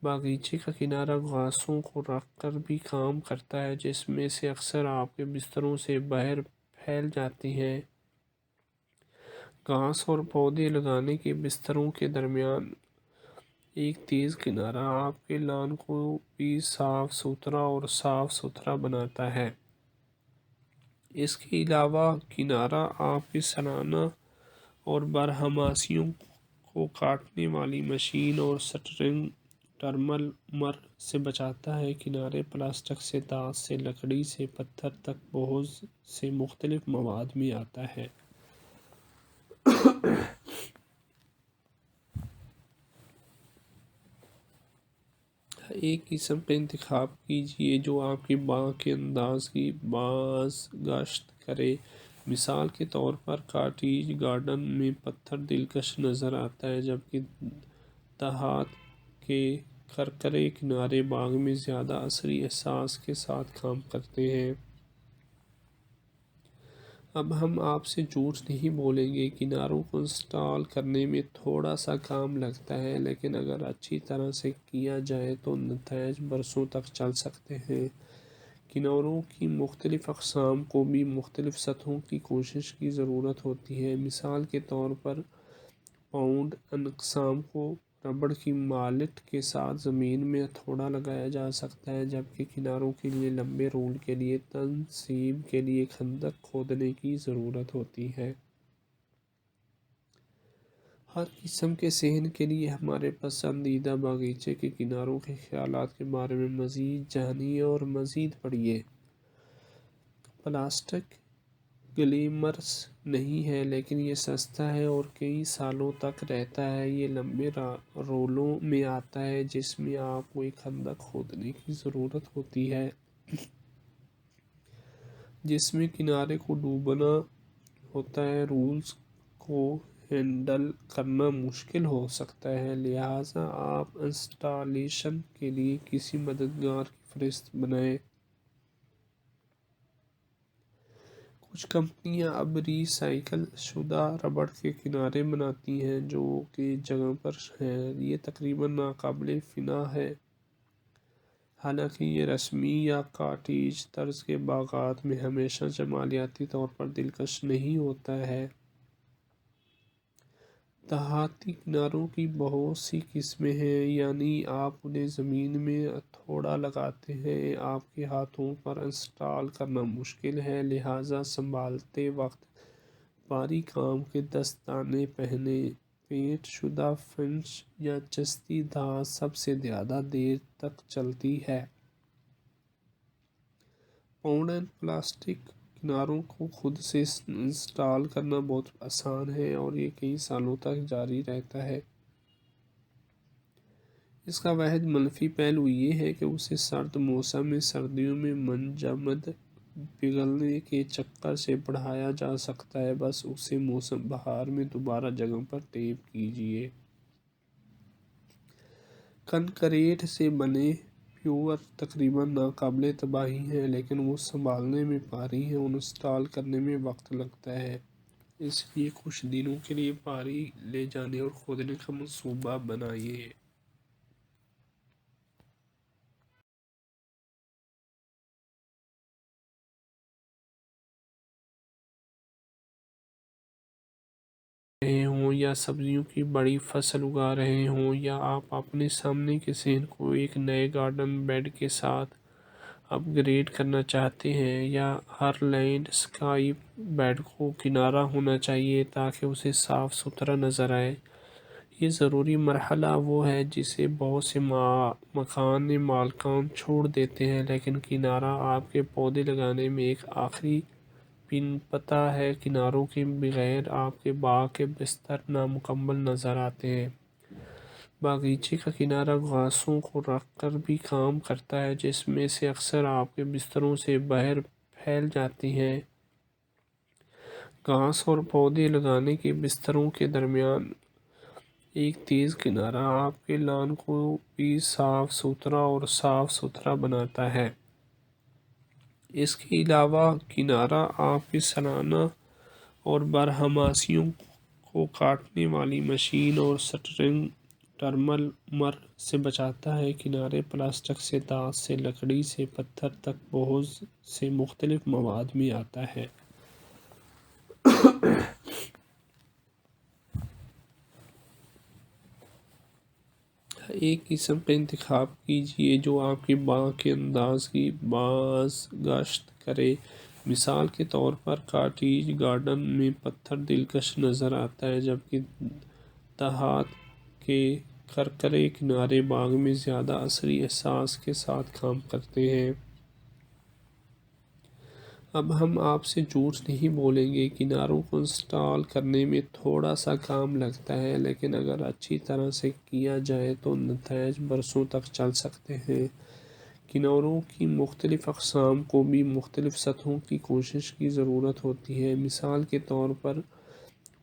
باغیچے کا کنارہ گھاسوں کو رکھ کر بھی کام کرتا ہے، جس میں سے اکثر آپ کے بستروں سے باہر پھیل جاتی ہیں۔ گھاس اور پودے لگانے کے بستروں کے درمیان ایک تیز کنارہ آپ کے لان کو بھی صاف ستھرا اور صاف ستھرا بناتا ہے۔ اس کے علاوہ کنارہ آپ کی سالانہ اور برہماسیوں کو کاٹنے والی مشین اور سٹرنگ ٹرمر سے بچاتا ہے۔ کنارے پلاسٹک سے، دھات سے، لکڑی سے، پتھر تک بہت سے مختلف مواد میں آتا ہے۔ ایک قسم کا انتخاب کیجیے جو آپ کے باغ کے انداز کی بازگشت کرے۔ مثال کے طور پر کاٹیج گارڈن میں پتھر دلکش نظر آتا ہے، جبکہ دھات کے کرکرے کنارے باغ میں زیادہ عصری احساس کے ساتھ کام کرتے ہیں۔ اب ہم آپ سے جھوٹ نہیں بولیں گے، کناروں کو انسٹال کرنے میں تھوڑا سا کام لگتا ہے، لیکن اگر اچھی طرح سے کیا جائے تو نتائج برسوں تک چل سکتے ہیں۔ کناروں کی مختلف اقسام کو بھی مختلف سطحوں کی کوشش کی ضرورت ہوتی ہے۔ مثال کے طور پر پاؤنڈ اقسام کو ربڑ کی مالٹ کے ساتھ زمین میں ہتھوڑا لگایا جا سکتا ہے، جبکہ کناروں کے لیے لمبے رول کے لیے تنصیب کے لیے خندق کھودنے کی ضرورت ہوتی ہے۔ ہر قسم کے صحن کے لیے ہمارے پسندیدہ باغیچے کے کناروں کے خیالات کے بارے میں مزید جانیے اور مزید پڑھیے۔ پلاسٹک گلیمرس نہیں ہے، لیکن یہ سستا ہے اور کئی سالوں تک رہتا ہے۔ یہ لمبے رولوں میں آتا ہے، جس میں آپ کو ایک خندق کھودنے کی ضرورت ہوتی ہے، جس میں کنارے کو ڈوبنا ہوتا ہے۔ رولز کو ہینڈل کرنا مشکل ہو سکتا ہے، لہٰذا آپ انسٹالیشن کے لیے کسی مددگار کی فہرست بنائیں۔ کچھ کمپنیاں اب ری سائیکل شدہ ربڑ کے کنارے بناتی ہیں جو کہ جگہ پر ہیں۔ یہ تقریباً ناقابل فنا ہے، حالانکہ یہ رسمی یا کاٹیج طرز کے باغات میں ہمیشہ جمالیاتی طور پر دلکش نہیں ہوتا ہے۔ دھاتی کناروں کی بہت سی قسمیں ہیں، یعنی آپ انہیں زمین میں ہتھوڑا لگاتے ہیں۔ آپ کے ہاتھوں پر انسٹال کرنا مشکل ہے، لہٰذا سنبھالتے وقت بھاری کام کے دستانے پہنیں۔ پینٹ شدہ فنش یا چستی دھات سب سے زیادہ دیر تک چلتی ہے۔ پاؤنڈ پلاسٹک کناروں کو خود سے انسٹال کرنا بہت آسان ہے اور یہ کئی سالوں تک جاری رہتا ہے۔ اس کا واحد منفی پہلو یہ ہے کہ اسے سرد موسم میں سردیوں میں منجمد پگھلنے کے چکر سے بڑھایا جا سکتا ہے۔ بس اسے موسم بہار میں دوبارہ جگہ پر ٹیپ کیجیے۔ کنکریٹ سے بنے پیور تقریباً ناقابل تباہی ہیں، لیکن وہ سنبھالنے میں بھاری ہیں اور انسٹال کرنے میں وقت لگتا ہے۔ اس لیے کچھ دنوں کے لیے بھاری لے جانے اور کھودنے کا منصوبہ بنائیے۔ رہے ہوں یا سبزیوں کی بڑی فصل اگا رہے ہوں، یا آپ اپنے سامنے کے صحن کو ایک نئے گارڈن بیڈ کے ساتھ اپ گریڈ کرنا چاہتے ہیں، یا ہر لینڈ اسکیپ بیڈ کو کنارہ ہونا چاہیے تاکہ اسے صاف ستھرا نظر آئے۔ یہ ضروری مرحلہ وہ ہے جسے بہت سے مکان مالکان چھوڑ دیتے ہیں، لیکن کنارہ آپ کے پودے لگانے میں ایک آخری پن پتہ ہے۔ کناروں کے بغیر آپ کے باغ کے بستر نامکمل نظر آتے ہیں۔ باغیچے کا کنارہ گھاسوں کو رکھ کر بھی کام کرتا ہے، جس میں سے اکثر آپ کے بستروں سے باہر پھیل جاتی ہیں۔ گھاس اور پودے لگانے کے بستروں کے درمیان ایک تیز کنارہ آپ کے لان کو بھی صاف ستھرا اور صاف ستھرا بناتا ہے۔ اس کے علاوہ کنارہ آپ کی سالانہ اور برہماسیوں کو کاٹنے والی مشین اور سٹرنگ ٹرمر سے بچاتا ہے۔ کنارے پلاسٹک سے، دانت سے، لکڑی سے، پتھر تک بہت سے مختلف مواد میں آتا ہے۔ ایک قسم کا انتخاب کیجیے جو آپ کے باغ کے انداز کی بازگشت کرے۔ مثال کے طور پر کاٹیج گارڈن میں پتھر دلکش نظر آتا ہے، جبکہ دھات کے کرکرے کنارے باغ میں زیادہ عصری احساس کے ساتھ کام کرتے ہیں۔ اب ہم آپ سے جھوٹ نہیں بولیں گے، کناروں کو انسٹال کرنے میں تھوڑا سا کام لگتا ہے، لیکن اگر اچھی طرح سے کیا جائے تو نتائج برسوں تک چل سکتے ہیں۔ کناروں کی مختلف اقسام کو بھی مختلف سطحوں کی کوشش کی ضرورت ہوتی ہے۔ مثال کے طور پر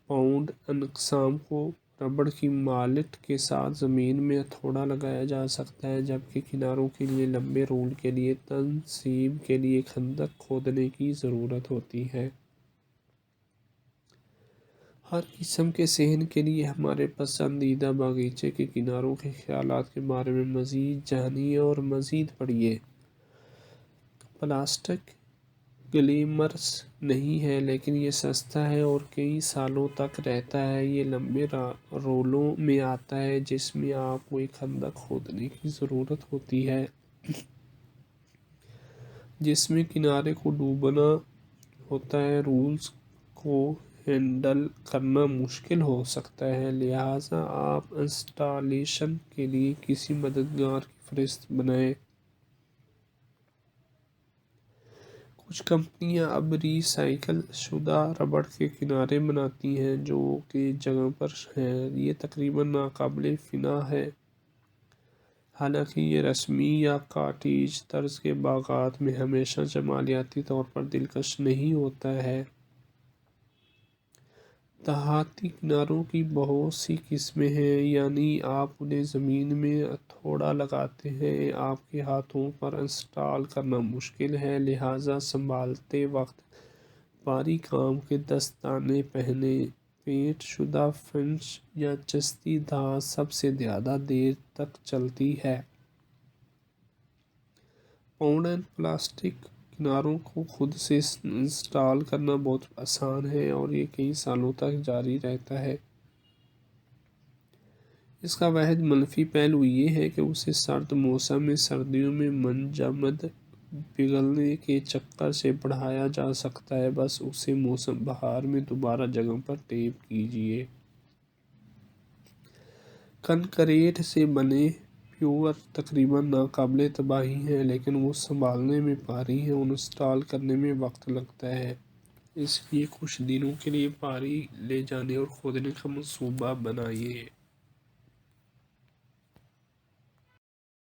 پاؤنڈ اقسام کو ربڑ کی مالٹ کے ساتھ زمین میں ہتھوڑا لگایا جا سکتا ہے، جبکہ کناروں کے لیے لمبے رول کے لیے تنصیب کے لیے خندق کھودنے کی ضرورت ہوتی ہے۔ ہر قسم کے صحن کے لیے ہمارے پسندیدہ باغیچے کے کناروں کے خیالات کے بارے میں مزید جانیے اور مزید پڑھیے۔ پلاسٹک گلیمرس نہیں ہے، لیکن یہ سستا ہے اور کئی سالوں تک رہتا ہے۔ یہ لمبے رولوں میں آتا ہے جس میں آپ کو ایک خندق کھودنے کی ضرورت ہوتی ہے، جس میں کنارے کو ڈوبونا ہوتا ہے۔ رولز کو ہینڈل کرنا مشکل ہو سکتا ہے، لہٰذا آپ انسٹالیشن کے لیے کسی مددگار کی فہرست بنائیں۔ کچھ کمپنیاں اب ری سائیکل شدہ ربڑ کے کنارے بناتی ہیں جو کہ جگہ پر ہیں۔ یہ تقریباً ناقابل فنا ہے، حالانکہ یہ رسمی یا کاٹیج طرز کے باغات میں ہمیشہ جمالیاتی طور پر دلکش نہیں ہوتا ہے۔ دھاتی کناروں کی بہت سی قسمیں ہیں، یعنی آپ انہیں زمین میں ہتھوڑا لگاتے ہیں۔ آپ کے ہاتھوں پر انسٹال کرنا مشکل ہے، لہٰذا سنبھالتے وقت بھاری کام کے دستانے پہنیں۔ پینٹ شدہ فنش یا چستی دھات سب سے زیادہ دیر تک چلتی ہے۔ پاؤنڈ پلاسٹک کناروں کو خود سے انسٹال کرنا بہت آسان ہے اور یہ کئی سالوں تک جاری رہتا ہے۔ اس کا واحد منفی پہلو یہ ہے کہ اسے سرد موسم میں سردیوں میں منجمد پگھلنے کے چکر سے بڑھایا جا سکتا ہے۔ بس اسے موسم بہار میں دوبارہ جگہ پر ٹیپ کیجیے۔ کنکریٹ سے بنے پیور تقریباً ناقابل تباہی ہیں، لیکن وہ سنبھالنے میں بھاری ہیں اور انسٹال کرنے میں وقت لگتا ہے۔ اس لیے کچھ دنوں کے لیے بھاری لے جانے اور کھودنے کا منصوبہ بنائیے۔